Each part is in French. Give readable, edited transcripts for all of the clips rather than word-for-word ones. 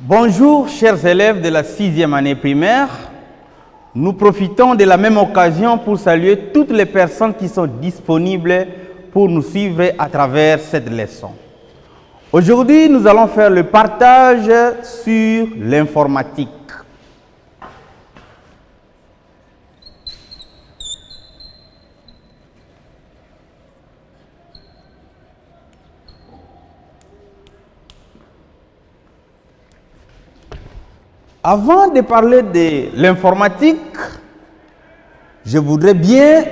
Bonjour, chers élèves de la 6e année primaire. Nous profitons de la même occasion pour saluer toutes les personnes qui sont disponibles pour nous suivre à travers cette leçon. Aujourd'hui, nous allons faire le partage sur l'informatique. Avant de parler de l'informatique, je voudrais bien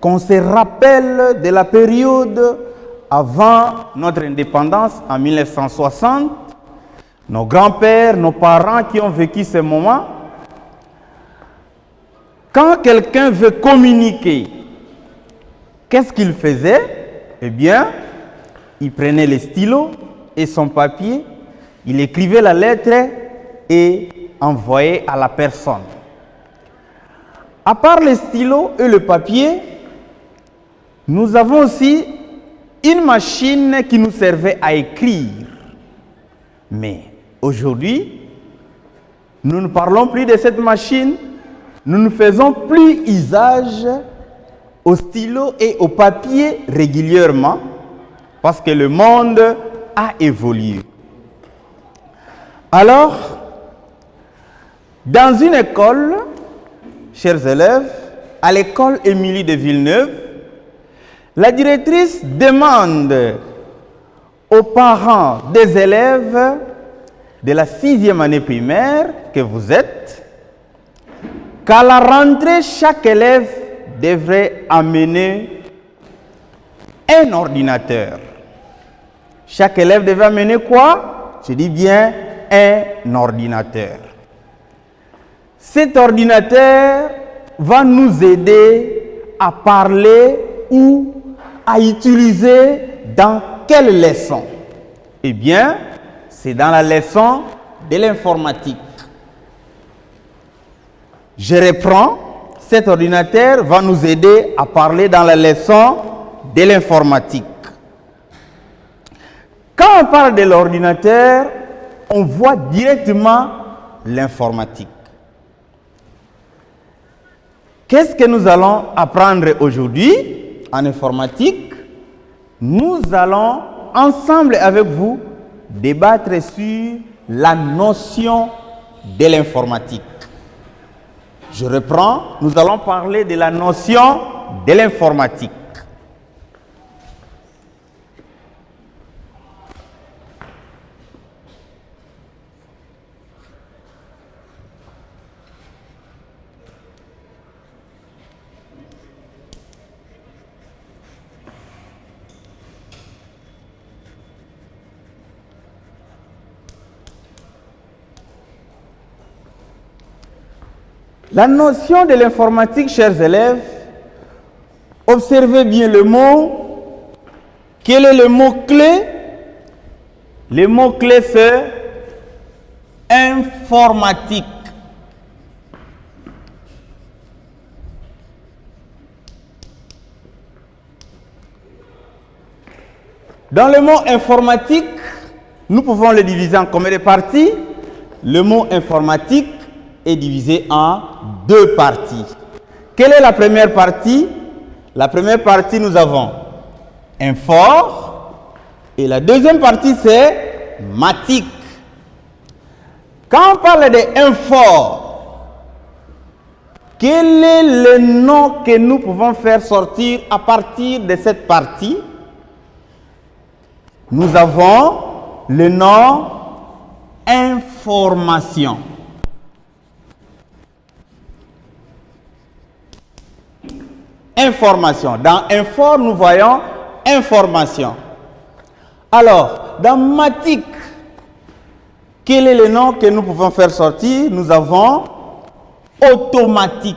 qu'on se rappelle de la période avant notre indépendance en 1960. Nos grands-pères, nos parents qui ont vécu ce moment. Quand quelqu'un veut communiquer, qu'est-ce qu'il faisait? Eh bien, il prenait le stylo et son papier, il écrivait la lettre et envoyé à la personne. À part le stylo et le papier, nous avons aussi une machine qui nous servait à écrire. Mais aujourd'hui, nous ne parlons plus de cette machine, nous ne faisons plus usage au stylo et au papier régulièrement parce que le monde a évolué. Alors, dans une école, chers élèves, à l'école Émilie de Villeneuve, la directrice demande aux parents des élèves de la 6e année primaire que vous êtes, qu'à la rentrée, chaque élève devrait amener un ordinateur. Chaque élève devrait amener quoi? Je dis bien un ordinateur. Cet ordinateur va nous aider à parler ou à utiliser dans quelle leçon? Eh bien, c'est dans la leçon de l'informatique. Je reprends, cet ordinateur va nous aider à parler dans la leçon de l'informatique. Quand on parle de l'ordinateur, on voit directement l'informatique. Qu'est-ce que nous allons apprendre aujourd'hui en informatique? Nous allons ensemble avec vous débattre sur la notion de l'informatique. Je reprends, nous allons parler de la notion de l'informatique. La notion de l'informatique, chers élèves, observez bien le mot. Quel est le mot-clé? Le mot-clé, c'est informatique. Dans le mot informatique, nous pouvons le diviser en combien de parties? Le mot informatique est divisé en deux parties. Quelle est la première partie? La première partie, nous avons infor et la deuxième partie, c'est matique. Quand on parle de infor, quel est le nom que nous pouvons faire sortir à partir de cette partie? Nous avons le nom information. Information. Dans infor, nous voyons information. Alors, dans matique, quel est le nom que nous pouvons faire sortir? Nous avons automatique.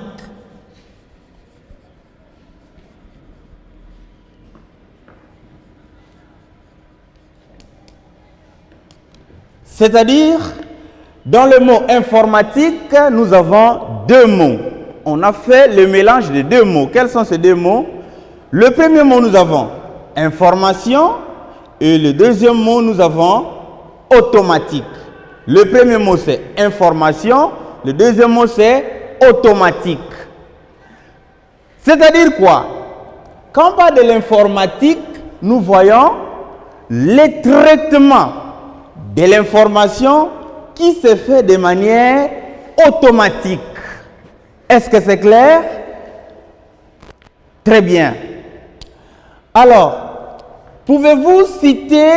C'est-à-dire, dans le mot informatique, nous avons deux mots. On a fait le mélange de deux mots. Quels sont ces deux mots? Le premier mot, nous avons information et le deuxième mot, nous avons automatique. Le premier mot c'est information, le deuxième mot c'est automatique. C'est-à-dire quoi? Quand on parle de l'informatique, nous voyons les traitements de l'information qui se fait de manière automatique. Est-ce que c'est clair? Très bien. Alors, pouvez-vous citer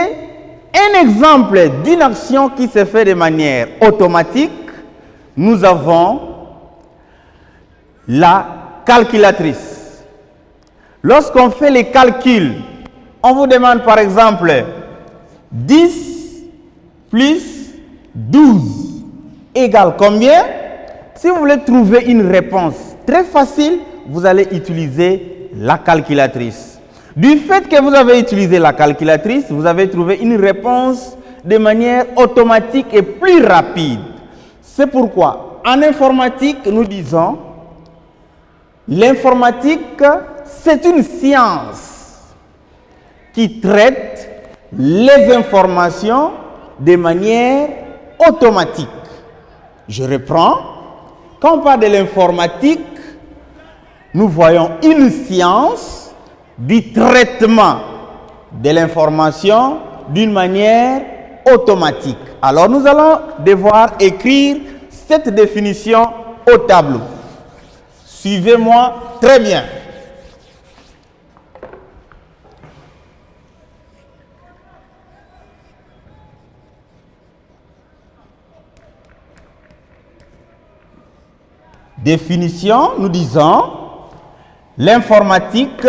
un exemple d'une action qui se fait de manière automatique? Nous avons la calculatrice. Lorsqu'on fait les calculs, on vous demande par exemple 10 plus 12 égale combien? Si vous voulez trouver une réponse très facile, vous allez utiliser la calculatrice. Du fait que vous avez utilisé la calculatrice, vous avez trouvé une réponse de manière automatique et plus rapide. C'est pourquoi, en informatique, nous disons, l'informatique, c'est une science qui traite les informations de manière automatique. Je reprends. Quand on parle de l'informatique, nous voyons une science du traitement de l'information d'une manière automatique. Alors nous allons devoir écrire cette définition au tableau. Suivez-moi très bien. Définition, nous disons, l'informatique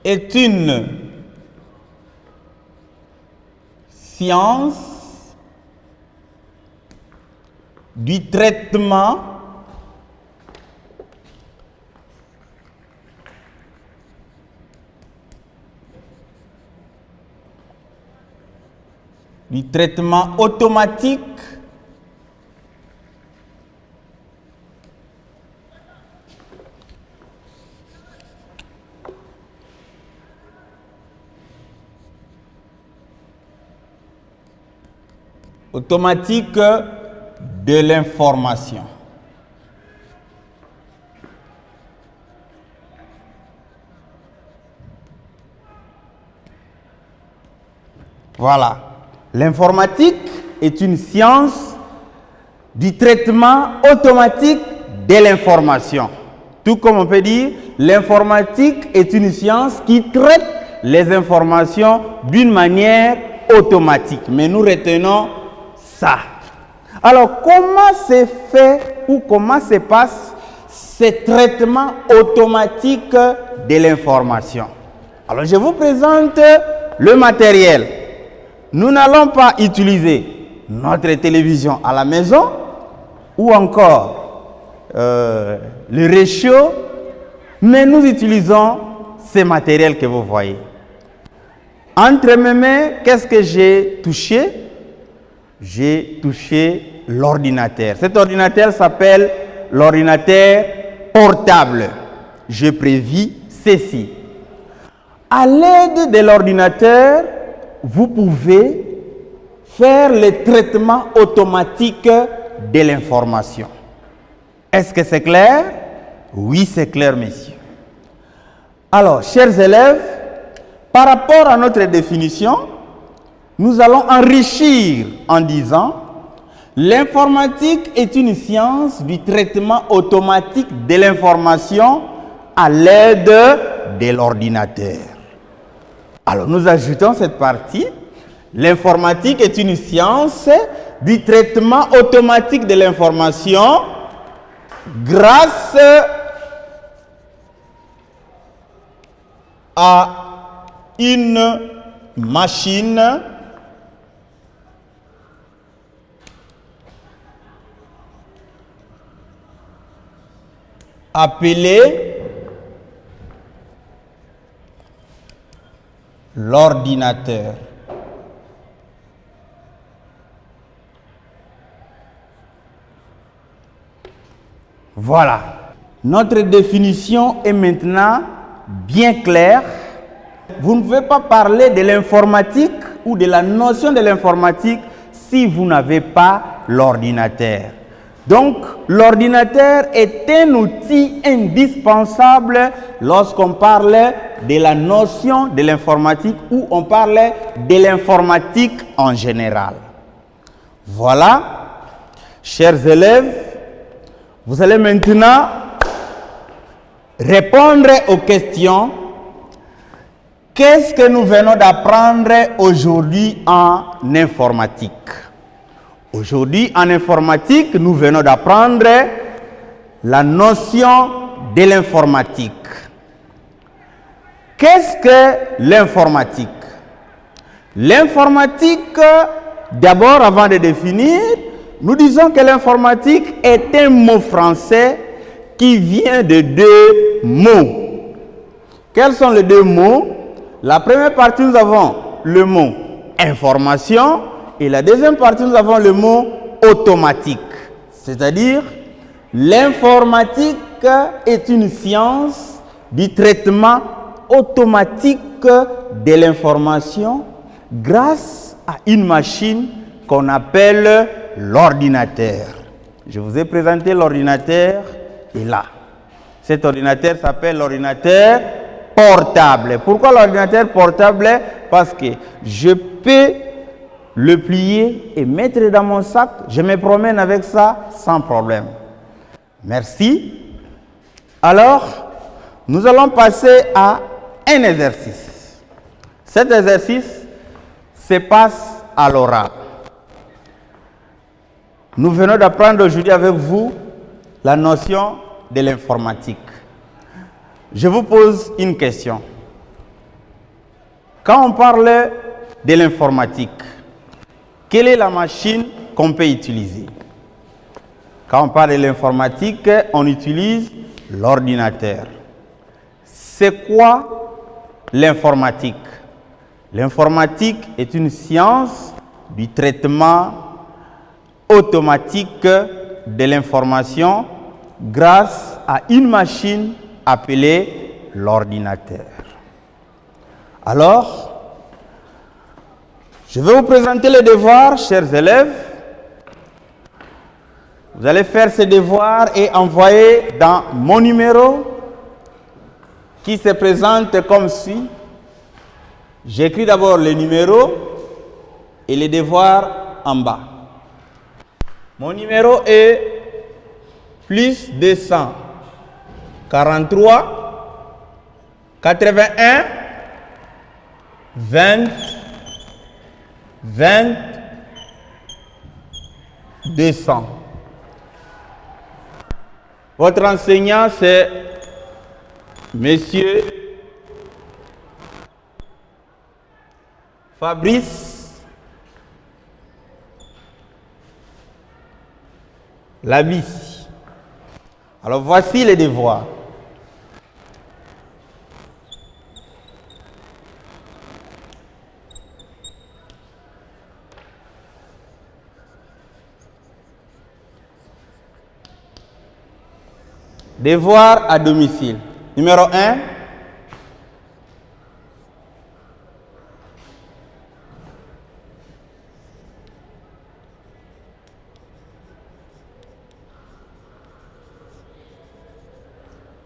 est une science du traitement automatique de l'information. Voilà. L'informatique est une science du traitement automatique de l'information. Tout comme on peut dire, l'informatique est une science qui traite les informations d'une manière automatique. Mais nous retenons ça. Alors, comment se fait ou comment se passe ce traitement automatique de l'information? Alors, je vous présente le matériel. Nous n'allons pas utiliser notre télévision à la maison ou encore le réchaud, mais nous utilisons ces matériels que vous voyez. Entre mes mains, qu'est-ce que j'ai touché? J'ai touché l'ordinateur. Cet ordinateur s'appelle l'ordinateur portable. Je prévis ceci. À l'aide de l'ordinateur, vous pouvez faire le traitement automatique de l'information. Est-ce que c'est clair? Oui, c'est clair, messieurs. Alors, chers élèves, par rapport à notre définition, nous allons enrichir en disant l'informatique est une science du traitement automatique de l'information à l'aide de l'ordinateur. Alors, nous ajoutons cette partie. L'informatique est une science du traitement automatique de l'information grâce à une machine appelée l'ordinateur. Voilà. Notre définition est maintenant bien claire. Vous ne pouvez pas parler de l'informatique ou de la notion de l'informatique si vous n'avez pas l'ordinateur. Donc, l'ordinateur est un outil indispensable lorsqu'on parle de la notion de l'informatique ou on parle de l'informatique en général. Voilà, chers élèves, vous allez maintenant répondre aux questions. Qu'est-ce que nous venons d'apprendre aujourd'hui en informatique? Aujourd'hui, en informatique, nous venons d'apprendre la notion de l'informatique. Qu'est-ce que l'informatique? L'informatique, d'abord, avant de définir, nous disons que l'informatique est un mot français qui vient de deux mots. Quels sont les deux mots? La première partie, nous avons le mot information et la deuxième partie, nous avons le mot automatique. C'est-à-dire, l'informatique est une science du traitement automatique de l'information grâce à une machine qu'on appelle l'ordinateur. Je vous ai présenté l'ordinateur et là. Cet ordinateur s'appelle l'ordinateur portable. Pourquoi l'ordinateur portable? Parce que je peux le plier et mettre dans mon sac. Je me promène avec ça sans problème. Merci. Alors, nous allons passer à un exercice. Cet exercice se passe à l'oral. Nous venons d'apprendre aujourd'hui avec vous la notion de l'informatique. Je vous pose une question. Quand on parle de l'informatique, quelle est la machine qu'on peut utiliser? Quand on parle de l'informatique, on utilise l'ordinateur. C'est quoi l'informatique? L'informatique est une science du traitement automatique de l'information grâce à une machine appelée l'ordinateur. Alors, je vais vous présenter les devoirs, chers élèves. Vous allez faire ces devoirs et envoyer dans mon numéro qui se présente comme suit. J'écris d'abord le numéro et les devoirs en bas. Mon numéro est plus 243 81 20 20 200. Votre enseignant, c'est Monsieur Fabrice Labissi. Alors voici les devoirs. Devoir à domicile. Numéro 1.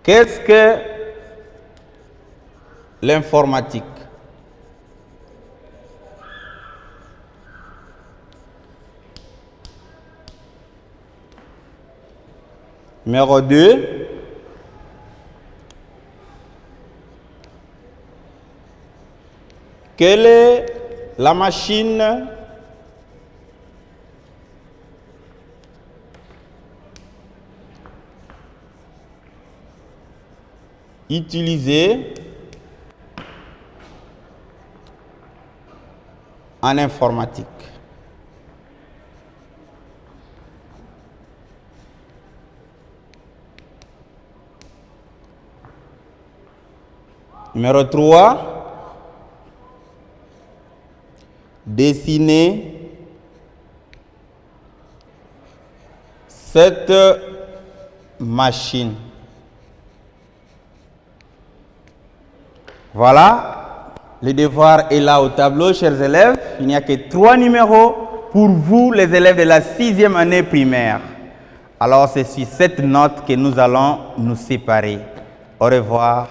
Qu'est-ce que l'informatique? Numéro 2. Quelle est la machine utilisée en informatique? Numéro 3. Dessiner cette machine. Voilà, le devoir est là au tableau, chers élèves. Il n'y a que 3 numéros pour vous, les élèves de la 6e année primaire. Alors, c'est sur cette note que nous allons nous séparer. Au revoir.